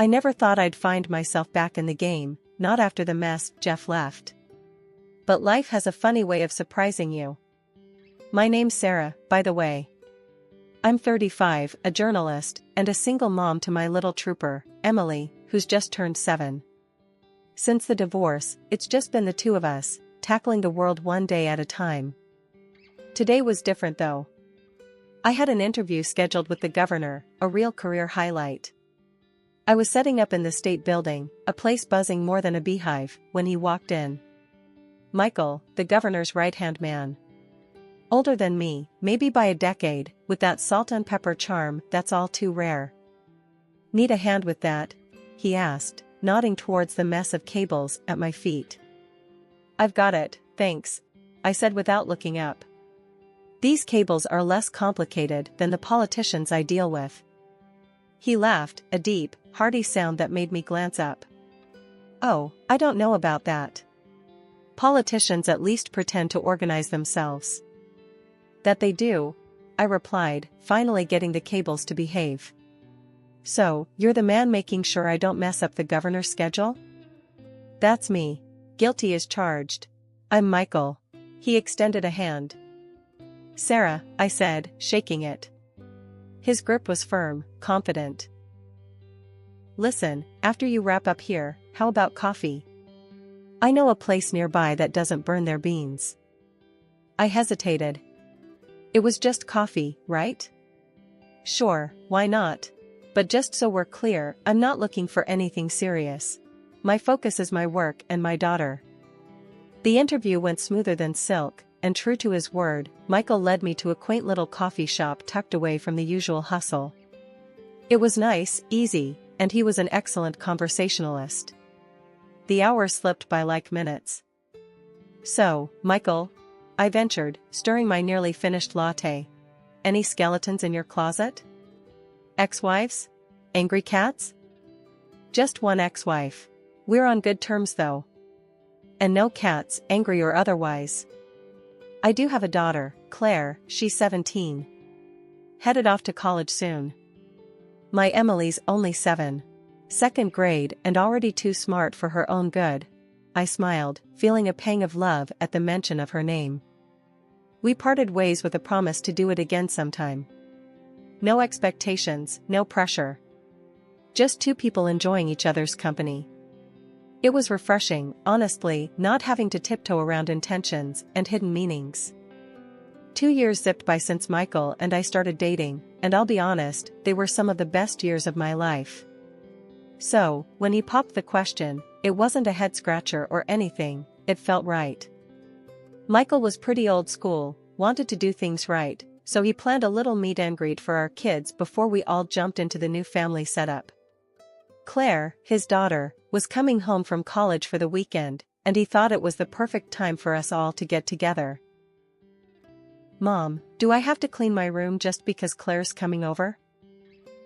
I never thought I'd find myself back in the game, not after the mess Jeff left. But life has a funny way of surprising you. My name's Sarah, by the way. I'm 35, a journalist, and a single mom to my little trooper, Emily, who's just turned 7. Since the divorce, it's just been the two of us, tackling the world one day at a time. Today was different though. I had an interview scheduled with the governor, a real career highlight. I was setting up in the state building, a place buzzing more than a beehive, when he walked in. Michael, the governor's right-hand man. Older than me, maybe by a decade, with that salt and pepper charm that's all too rare. Need a hand with that? He asked, nodding towards the mess of cables at my feet. I've got it, thanks, I said without looking up. These cables are less complicated than the politicians I deal with. He laughed, a deep, hearty sound that made me glance up. Oh, I don't know about that. Politicians at least pretend to organize themselves. That they do, I replied, finally getting the cables to behave. So, you're the man making sure I don't mess up the governor's schedule? That's me. Guilty as charged. I'm Michael. He extended a hand. Sarah, I said, shaking it. His grip was firm, confident. Listen, after you wrap up here, how about coffee? I know a place nearby that doesn't burn their beans. I hesitated. It was just coffee, right? Sure, why not? But just so we're clear, I'm not looking for anything serious. My focus is my work and my daughter. The interview went smoother than silk, and true to his word, Michael led me to a quaint little coffee shop tucked away from the usual hustle. It was nice, easy, and he was an excellent conversationalist. The hours slipped by like minutes. So, Michael, I ventured, stirring my nearly finished latte. Any skeletons in your closet? Ex-wives? Angry cats? Just one ex-wife. We're on good terms though. And no cats, angry or otherwise. I do have a daughter, Claire, she's 17. Headed off to college soon. My Emily's only 7. Second grade and already too smart for her own good. I smiled, feeling a pang of love at the mention of her name. We parted ways with a promise to do it again sometime. No expectations, no pressure. Just two people enjoying each other's company. It was refreshing, honestly, not having to tiptoe around intentions and hidden meanings. 2 years zipped by since Michael and I started dating, and I'll be honest, they were some of the best years of my life. So, when he popped the question, it wasn't a head-scratcher or anything, it felt right. Michael was pretty old school, wanted to do things right, so he planned a little meet and greet for our kids before we all jumped into the new family setup. Claire, his daughter, was coming home from college for the weekend, and he thought it was the perfect time for us all to get together. Mom, do I have to clean my room just because Claire's coming over?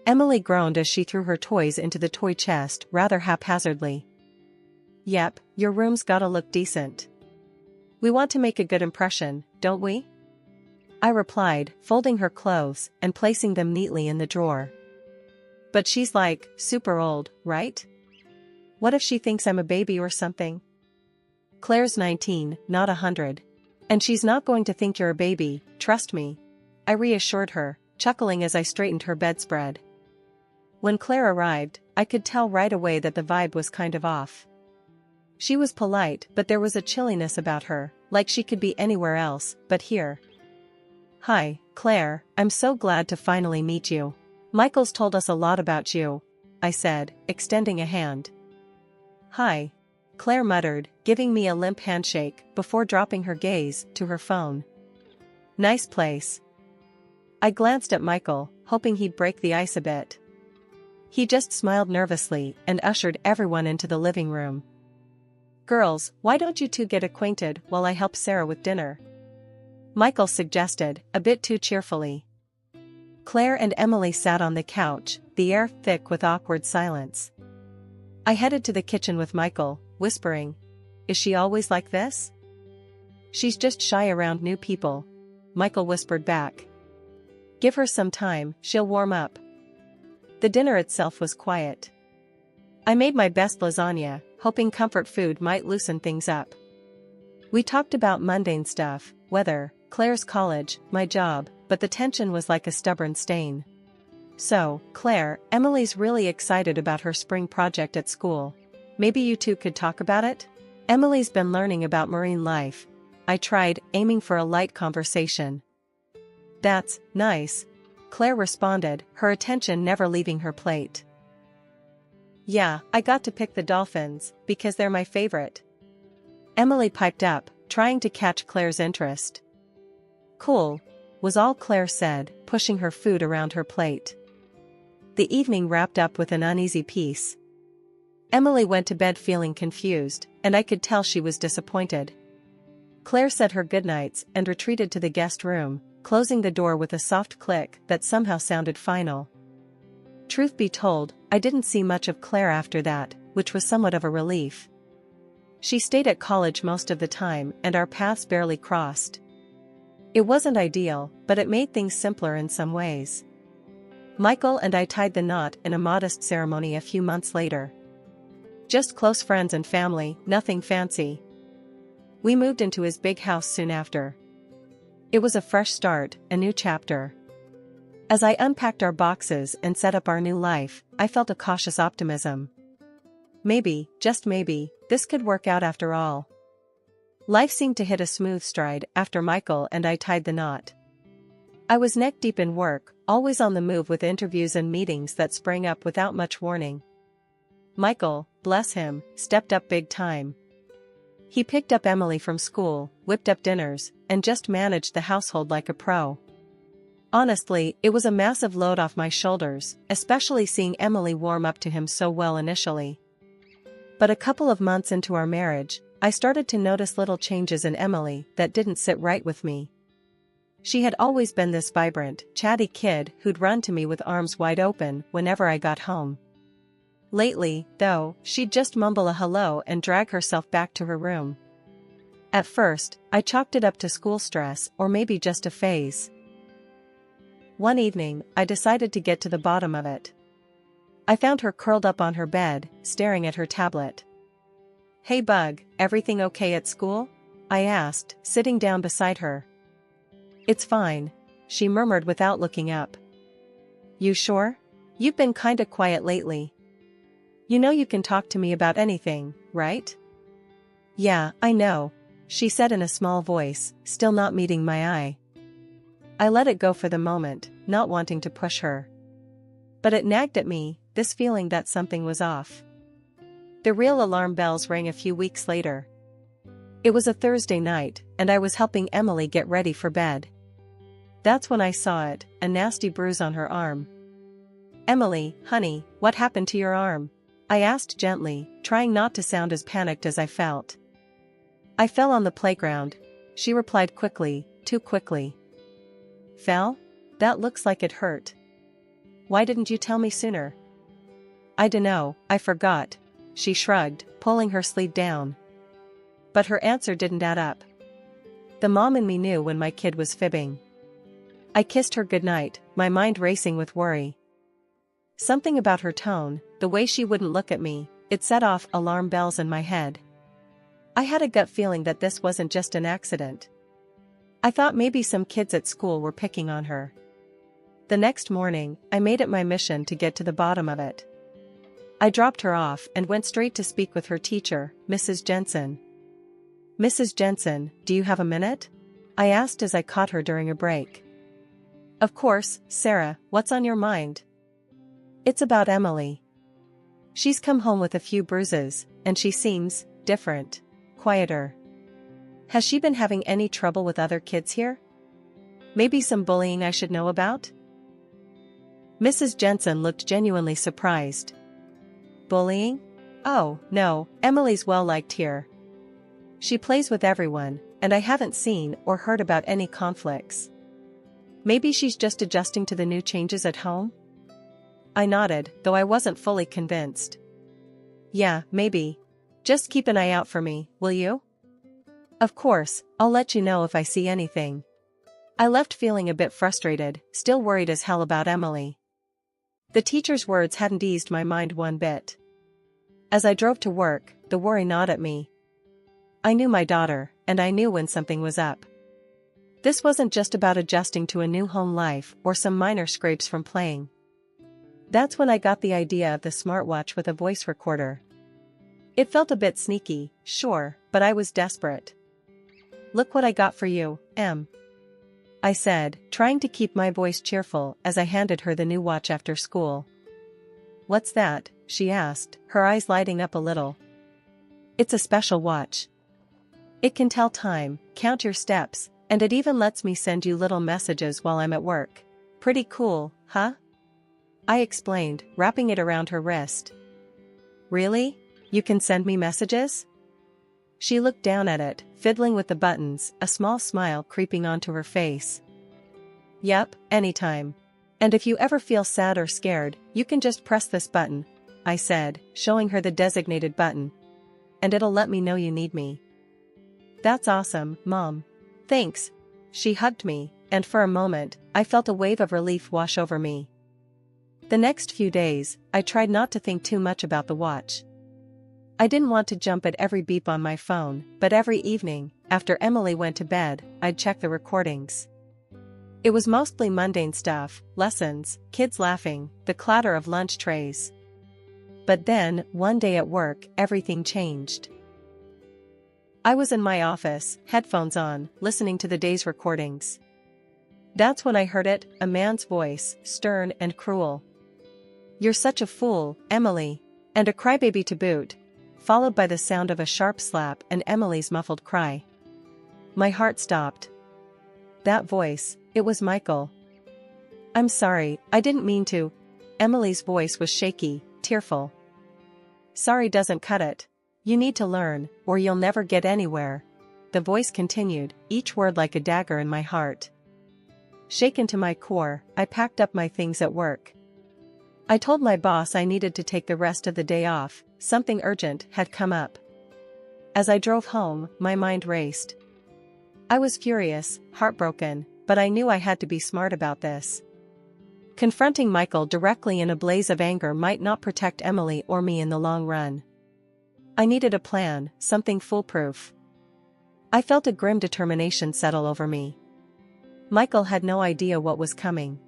Emily groaned as she threw her toys into the toy chest rather haphazardly. Yep, your room's gotta look decent. We want to make a good impression, don't we? I replied, folding her clothes and placing them neatly in the drawer. But she's like, super old, right? What if she thinks I'm a baby or something? Claire's 19, not 100. And she's not going to think you're a baby, trust me. I reassured her, chuckling as I straightened her bedspread. When Claire arrived, I could tell right away that the vibe was kind of off. She was polite, but there was a chilliness about her, like she could be anywhere else, but here. Hi, Claire, I'm so glad to finally meet you. Michael's told us a lot about you, I said, extending a hand. Hi, Claire muttered, giving me a limp handshake before dropping her gaze to her phone. Nice place. I glanced at Michael, hoping he'd break the ice a bit. He just smiled nervously and ushered everyone into the living room. Girls, why don't you two get acquainted while I help Sarah with dinner? Michael suggested, a bit too cheerfully. Claire and Emily sat on the couch, the air thick with awkward silence. I headed to the kitchen with Michael, whispering, Is she always like this? She's just shy around new people, Michael whispered back. Give her some time, she'll warm up. The dinner itself was quiet. I made my best lasagna, hoping comfort food might loosen things up. We talked about mundane stuff, weather, Claire's college, my job, but the tension was like a stubborn stain. So, Claire, Emily's really excited about her spring project at school. Maybe you two could talk about it? Emily's been learning about marine life. I tried, aiming for a light conversation. That's nice, Claire responded, her attention never leaving her plate. Yeah, I got to pick the dolphins, because they're my favorite. Emily piped up, trying to catch Claire's interest. Cool, was all Claire said, pushing her food around her plate. The evening wrapped up with an uneasy peace. Emily went to bed feeling confused, and I could tell she was disappointed. Claire said her goodnights and retreated to the guest room, closing the door with a soft click that somehow sounded final. Truth be told, I didn't see much of Claire after that, which was somewhat of a relief. She stayed at college most of the time and our paths barely crossed. It wasn't ideal, but it made things simpler in some ways. Michael and I tied the knot in a modest ceremony a few months later. Just close friends and family, nothing fancy. We moved into his big house soon after. It was a fresh start, a new chapter. As I unpacked our boxes and set up our new life, I felt a cautious optimism. Maybe, just maybe, this could work out after all. Life seemed to hit a smooth stride after Michael and I tied the knot. I was neck deep in work, always on the move with interviews and meetings that sprang up without much warning. Michael, bless him, stepped up big time. He picked up Emily from school, whipped up dinners, and just managed the household like a pro. Honestly, it was a massive load off my shoulders, especially seeing Emily warm up to him so well initially. But a couple of months into our marriage, I started to notice little changes in Emily that didn't sit right with me. She had always been this vibrant, chatty kid who'd run to me with arms wide open whenever I got home. Lately, though, she'd just mumble a hello and drag herself back to her room. At first, I chalked it up to school stress or maybe just a phase. One evening, I decided to get to the bottom of it. I found her curled up on her bed, staring at her tablet. "Hey Bug, everything okay at school?" I asked, sitting down beside her. "It's fine," she murmured without looking up. "You sure? You've been kinda quiet lately. You know you can talk to me about anything, right?" "Yeah, I know," she said in a small voice, still not meeting my eye. I let it go for the moment, not wanting to push her. But it nagged at me, this feeling that something was off. The real alarm bells rang a few weeks later. It was a Thursday night, and I was helping Emily get ready for bed. That's when I saw it, a nasty bruise on her arm. "Emily, honey, what happened to your arm?" I asked gently, trying not to sound as panicked as I felt. "I fell on the playground," she replied quickly, too quickly. "Fell? That looks like it hurt. Why didn't you tell me sooner?" "I dunno, I forgot," she shrugged, pulling her sleeve down. But her answer didn't add up. The mom in me knew when my kid was fibbing. I kissed her goodnight, my mind racing with worry. Something about her tone, the way she wouldn't look at me, it set off alarm bells in my head. I had a gut feeling that this wasn't just an accident. I thought maybe some kids at school were picking on her. The next morning, I made it my mission to get to the bottom of it. I dropped her off and went straight to speak with her teacher, Mrs. Jensen. "Mrs. Jensen, do you have a minute?" I asked as I caught her during a break. "Of course, Sarah, what's on your mind?" "It's about Emily. She's come home with a few bruises, and she seems different, quieter. Has she been having any trouble with other kids here? Maybe some bullying I should know about?" Mrs. Jensen looked genuinely surprised. "Bullying? Oh, no, Emily's well liked here. She plays with everyone, and I haven't seen or heard about any conflicts. Maybe she's just adjusting to the new changes at home?" I nodded, though I wasn't fully convinced. "Yeah, maybe. Just keep an eye out for me, will you?" "Of course, I'll let you know if I see anything." I left feeling a bit frustrated, still worried as hell about Emily. The teacher's words hadn't eased my mind one bit. As I drove to work, the worry gnawed at me. I knew my daughter, and I knew when something was up. This wasn't just about adjusting to a new home life or some minor scrapes from playing. That's when I got the idea of the smartwatch with a voice recorder. It felt a bit sneaky, sure, but I was desperate. "Look what I got for you, Em," I said, trying to keep my voice cheerful as I handed her the new watch after school. "What's that?" she asked, her eyes lighting up a little. "It's a special watch. It can tell time, count your steps, and it even lets me send you little messages while I'm at work. Pretty cool, huh?" I explained, wrapping it around her wrist. "Really? You can send me messages?" She looked down at it, fiddling with the buttons, a small smile creeping onto her face. "Yep, anytime. And if you ever feel sad or scared, you can just press this button," I said, showing her the designated button. "And it'll let me know you need me." "That's awesome, Mom. Thanks." She hugged me, and for a moment, I felt a wave of relief wash over me. The next few days, I tried not to think too much about the watch. I didn't want to jump at every beep on my phone, but every evening, after Emily went to bed, I'd check the recordings. It was mostly mundane stuff, lessons, kids laughing, the clatter of lunch trays. But then, one day at work, everything changed. I was in my office, headphones on, listening to the day's recordings. That's when I heard it, a man's voice, stern and cruel. "You're such a fool, Emily," and a crybaby to boot, followed by the sound of a sharp slap and Emily's muffled cry. My heart stopped. That voice, it was Michael. "I'm sorry, I didn't mean to." Emily's voice was shaky, tearful. "Sorry doesn't cut it. You need to learn, or you'll never get anywhere." The voice continued, each word like a dagger in my heart. Shaken to my core, I packed up my things at work. I told my boss I needed to take the rest of the day off, something urgent had come up. As I drove home, my mind raced. I was furious, heartbroken, but I knew I had to be smart about this. Confronting Michael directly in a blaze of anger might not protect Emily or me in the long run. I needed a plan, something foolproof. I felt a grim determination settle over me. Michael had no idea what was coming.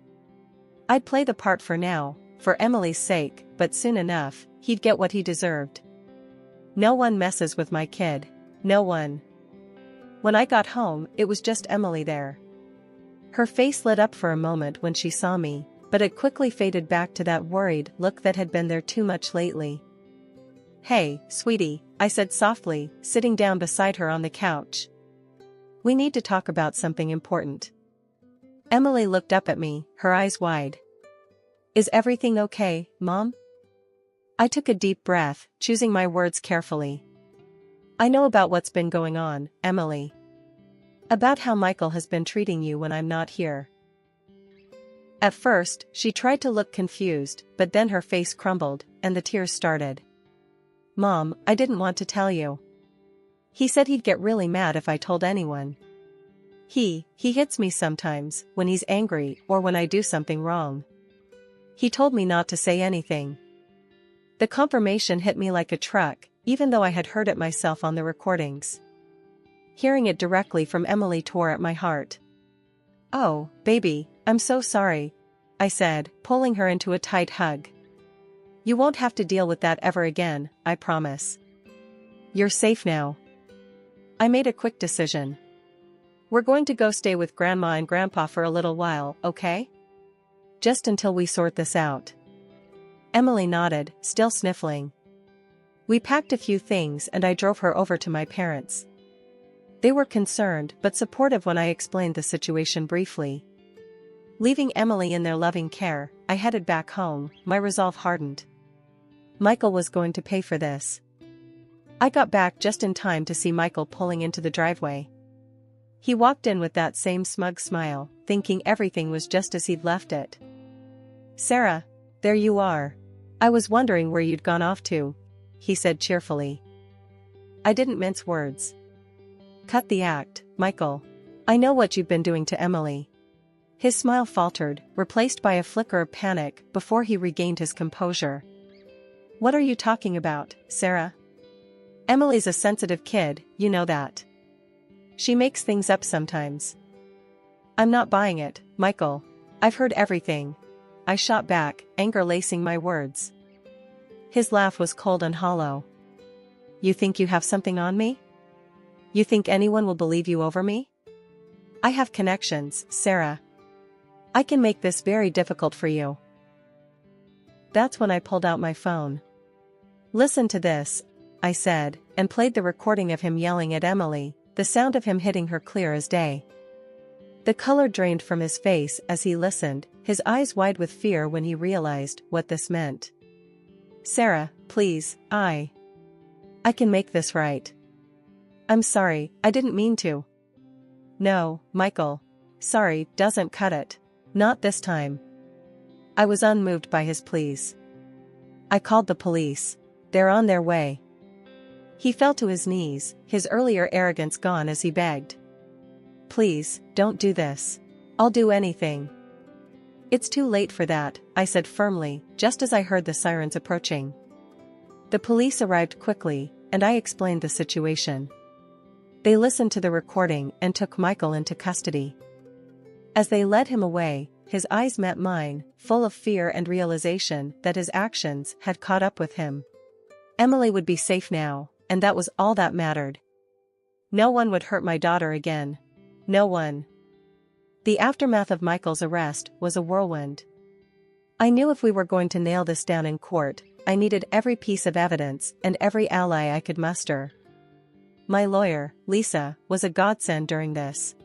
I'd play the part for now, for Emily's sake, but soon enough, he'd get what he deserved. No one messes with my kid. No one. When I got home, it was just Emily there. Her face lit up for a moment when she saw me, but it quickly faded back to that worried look that had been there too much lately. "Hey, sweetie," I said softly, sitting down beside her on the couch. "We need to talk about something important." Emily looked up at me, her eyes wide. "Is everything okay, Mom?" I took a deep breath, choosing my words carefully. "I know about what's been going on, Emily. About how Michael has been treating you when I'm not here." At first, she tried to look confused, but then her face crumbled, and the tears started. "Mom, I didn't want to tell you. He said he'd get really mad if I told anyone. He hits me sometimes, when he's angry or when I do something wrong. He told me not to say anything." The confirmation hit me like a truck, even though I had heard it myself on the recordings. Hearing it directly from Emily tore at my heart. "Oh, baby, I'm so sorry," I said, pulling her into a tight hug. "You won't have to deal with that ever again, I promise. You're safe now." I made a quick decision. "We're going to go stay with Grandma and Grandpa for a little while, okay? Just until we sort this out." Emily nodded, still sniffling. We packed a few things and I drove her over to my parents. They were concerned but supportive when I explained the situation briefly. Leaving Emily in their loving care, I headed back home, my resolve hardened. Michael was going to pay for this. I got back just in time to see Michael pulling into the driveway. He walked in with that same smug smile, thinking everything was just as he'd left it. "Sarah, there you are. I was wondering where you'd gone off to," he said cheerfully. I didn't mince words. "Cut the act, Michael. I know what you've been doing to Emily." His smile faltered, replaced by a flicker of panic before he regained his composure. What are you talking about, Sarah? Emily's a sensitive kid, you know that. She makes things up sometimes. I'm not buying it, Michael. I've heard everything. I shot back, anger lacing my words. His laugh was cold and hollow. You think you have something on me? You think anyone will believe you over me? I have connections, Sarah. I can make this very difficult for you. That's when I pulled out my phone. Listen to this, I said, and played the recording of him yelling at Emily, the sound of him hitting her clear as day. The color drained from his face as he listened, his eyes wide with fear when he realized what this meant. Sarah, please, I can make this right. I'm sorry, I didn't mean to. No, Michael. Sorry doesn't cut it. Not this time. I was unmoved by his pleas. I called the police. They're on their way. He fell to his knees, his earlier arrogance gone as he begged. Please, don't do this. I'll do anything. It's too late for that, I said firmly, just as I heard the sirens approaching. The police arrived quickly, and I explained the situation. They listened to the recording and took Michael into custody. As they led him away, his eyes met mine, full of fear and realization that his actions had caught up with him. Emily would be safe now, and that was all that mattered. No one would hurt my daughter again. No one. The aftermath of Michael's arrest was a whirlwind. I knew if we were going to nail this down in court, I needed every piece of evidence and every ally I could muster. My lawyer, Lisa, was a godsend during this.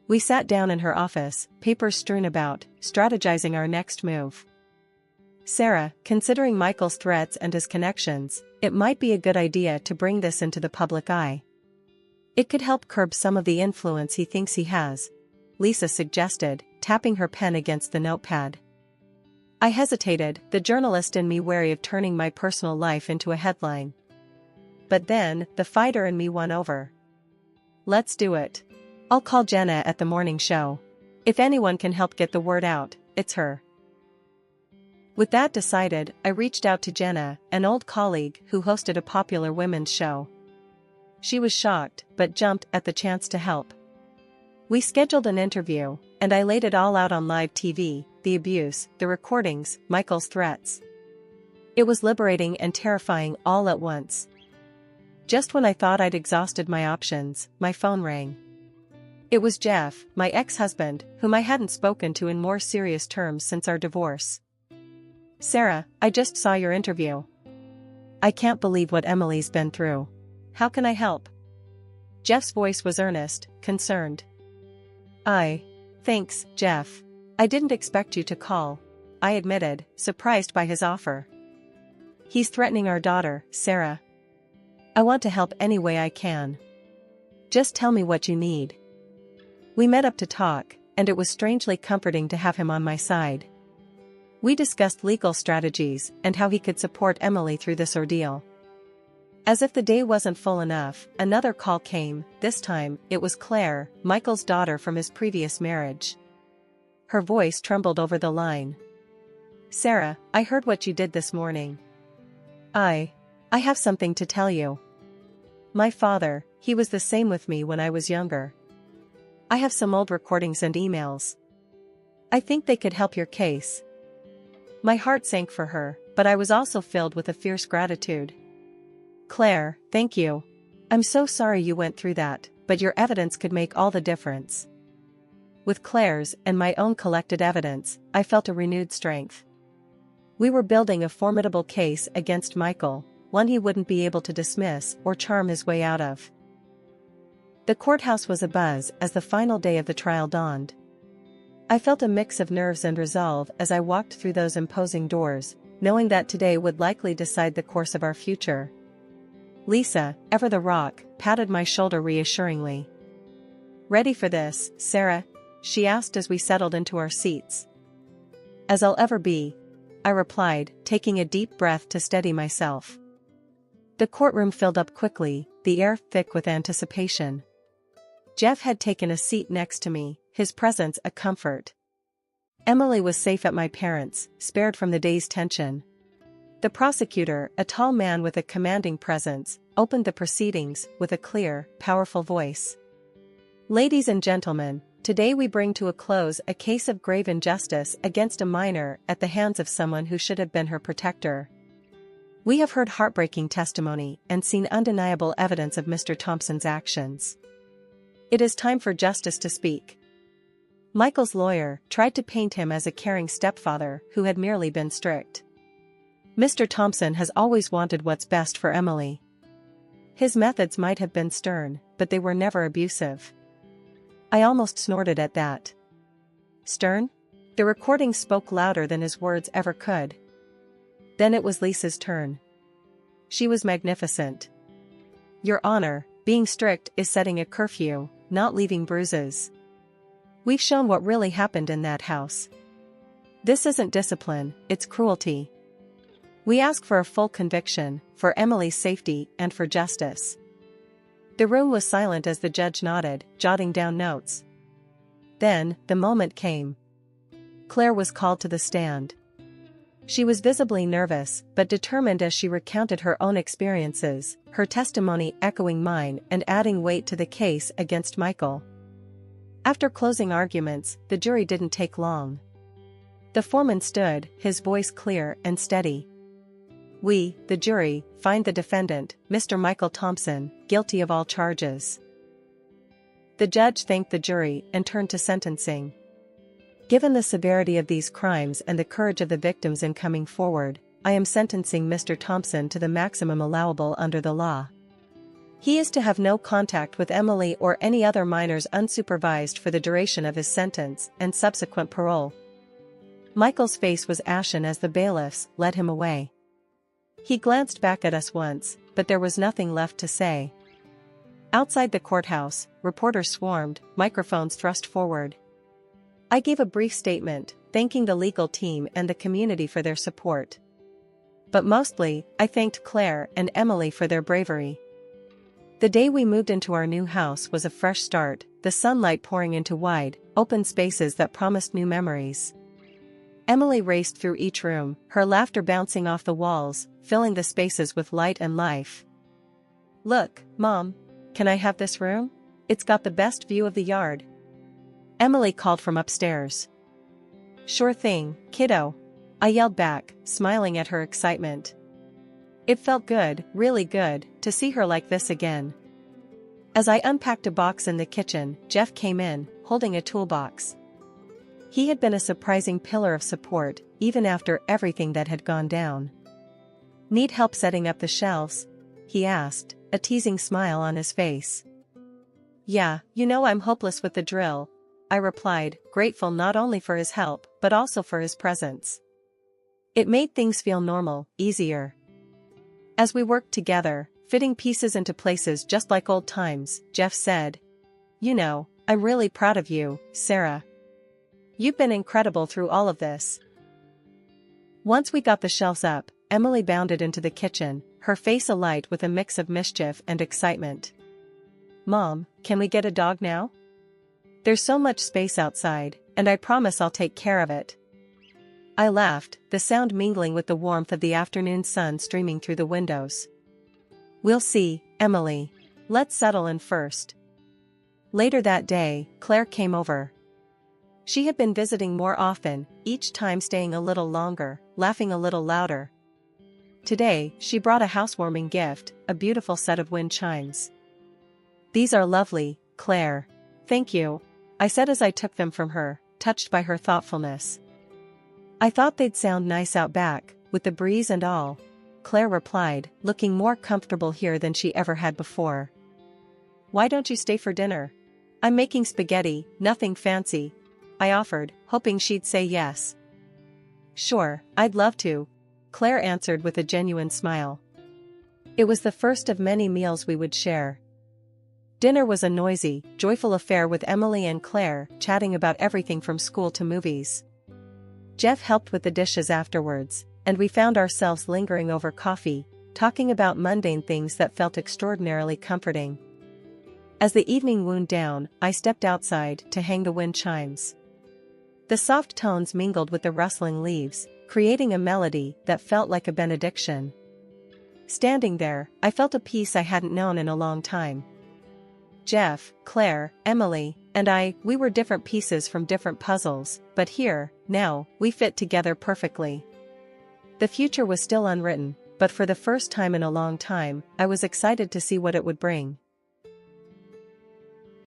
We sat down in her office, papers strewn about, strategizing our next move. Sarah, considering Michael's threats and his connections, it might be a good idea to bring this into the public eye. It could help curb some of the influence he thinks he has, Lisa suggested, tapping her pen against the notepad. I hesitated, the journalist in me wary of turning my personal life into a headline. But then, the fighter in me won over. Let's do it. I'll call Jenna at the morning show. If anyone can help get the word out, it's her. With that decided, I reached out to Jenna, an old colleague who hosted a popular women's show. She was shocked, but jumped at the chance to help. We scheduled an interview, and I laid it all out on live TV, the abuse, the recordings, Michael's threats. It was liberating and terrifying all at once. Just when I thought I'd exhausted my options, my phone rang. It was Jeff, my ex-husband, whom I hadn't spoken to in more serious terms since our divorce. Sarah, I just saw your interview. I can't believe what Emily's been through. How can I help? Jeff's voice was earnest, concerned. Thanks, Jeff. I didn't expect you to call, I admitted, surprised by his offer. He's threatening our daughter, Sarah. I want to help any way I can. Just tell me what you need. We met up to talk, and it was strangely comforting to have him on my side. We discussed legal strategies and how he could support Emily through this ordeal. As if the day wasn't full enough, another call came. This time, it was Claire, Michael's daughter from his previous marriage. Her voice trembled over the line. Sarah, I heard what you did this morning. I have something to tell you. My father, he was the same with me when I was younger. I have some old recordings and emails. I think they could help your case. My heart sank for her, but I was also filled with a fierce gratitude. Claire, thank you. I'm so sorry you went through that, but your evidence could make all the difference. With Claire's and my own collected evidence, I felt a renewed strength. We were building a formidable case against Michael, one he wouldn't be able to dismiss or charm his way out of. The courthouse was abuzz as the final day of the trial dawned. I felt a mix of nerves and resolve as I walked through those imposing doors, knowing that today would likely decide the course of our future. Lisa, ever the rock, patted my shoulder reassuringly. Ready for this, Sarah? She asked as we settled into our seats. As I'll ever be, I replied, taking a deep breath to steady myself. The courtroom filled up quickly, the air thick with anticipation. Jeff had taken a seat next to me, his presence a comfort. Emily was safe at my parents', spared from the day's tension. The prosecutor, a tall man with a commanding presence, opened the proceedings with a clear, powerful voice. Ladies and gentlemen, today we bring to a close a case of grave injustice against a minor at the hands of someone who should have been her protector. We have heard heartbreaking testimony and seen undeniable evidence of Mr. Thompson's actions. It is time for justice to speak. Michael's lawyer tried to paint him as a caring stepfather who had merely been strict. Mr. Thompson has always wanted what's best for Emily. His methods might have been stern, but they were never abusive. I almost snorted at that. Stern? The recording spoke louder than his words ever could. Then it was Lisa's turn. She was magnificent. Your Honor, being strict is setting a curfew, not leaving bruises. We've shown what really happened in that house. This isn't discipline, it's cruelty. We ask for a full conviction, for Emily's safety and for justice. The room was silent as the judge nodded, jotting down notes. Then, the moment came. Claire was called to the stand. She was visibly nervous, but determined as she recounted her own experiences, her testimony echoing mine and adding weight to the case against Michael. After closing arguments, the jury didn't take long. The foreman stood, his voice clear and steady. We, the jury, find the defendant, Mr. Michael Thompson, guilty of all charges. The judge thanked the jury and turned to sentencing. Given the severity of these crimes and the courage of the victims in coming forward, I am sentencing Mr. Thompson to the maximum allowable under the law. He is to have no contact with Emily or any other minors unsupervised for the duration of his sentence and subsequent parole. Michael's face was ashen as the bailiffs led him away. He glanced back at us once, but there was nothing left to say. Outside the courthouse, reporters swarmed, microphones thrust forward. I gave a brief statement, thanking the legal team and the community for their support. But mostly, I thanked Claire and Emily for their bravery. The day we moved into our new house was a fresh start, the sunlight pouring into wide, open spaces that promised new memories. Emily raced through each room, her laughter bouncing off the walls, filling the spaces with light and life. Look, Mom, can I have this room? It's got the best view of the yard. Emily called from upstairs. Sure thing, kiddo. I yelled back, smiling at her excitement. It felt good, really good, to see her like this again. As I unpacked a box in the kitchen, Jeff came in, holding a toolbox. He had been a surprising pillar of support, even after everything that had gone down. Need help setting up the shelves? He asked, a teasing smile on his face. Yeah, you know I'm hopeless with the drill, I replied, grateful not only for his help, but also for his presence. It made things feel normal, easier. As we worked together, fitting pieces into places just like old times, Jeff said, You know, I'm really proud of you, Sarah. You've been incredible through all of this. Once we got the shelves up, Emily bounded into the kitchen, her face alight with a mix of mischief and excitement. Mom, can we get a dog now? There's so much space outside, and I promise I'll take care of it. I laughed, the sound mingling with the warmth of the afternoon sun streaming through the windows. We'll see, Emily. Let's settle in first. Later that day, Claire came over. She had been visiting more often, each time staying a little longer, laughing a little louder. Today, she brought a housewarming gift, a beautiful set of wind chimes. These are lovely, Claire. Thank you, I said as I took them from her, touched by her thoughtfulness. I thought they'd sound nice out back, with the breeze and all, Claire replied, looking more comfortable here than she ever had before. Why don't you stay for dinner? I'm making spaghetti, nothing fancy, I offered, hoping she'd say yes. Sure, I'd love to, Claire answered with a genuine smile. It was the first of many meals we would share. Dinner was a noisy, joyful affair with Emily and Claire chatting about everything from school to movies. Jeff helped with the dishes afterwards, and we found ourselves lingering over coffee, talking about mundane things that felt extraordinarily comforting. As the evening wound down, I stepped outside to hang the wind chimes. The soft tones mingled with the rustling leaves, creating a melody that felt like a benediction. Standing there, I felt a peace I hadn't known in a long time. Jeff, Claire, Emily, and we were different pieces from different puzzles, but here, now, we fit together perfectly. The future was still unwritten, but for the first time in a long time, I was excited to see what it would bring.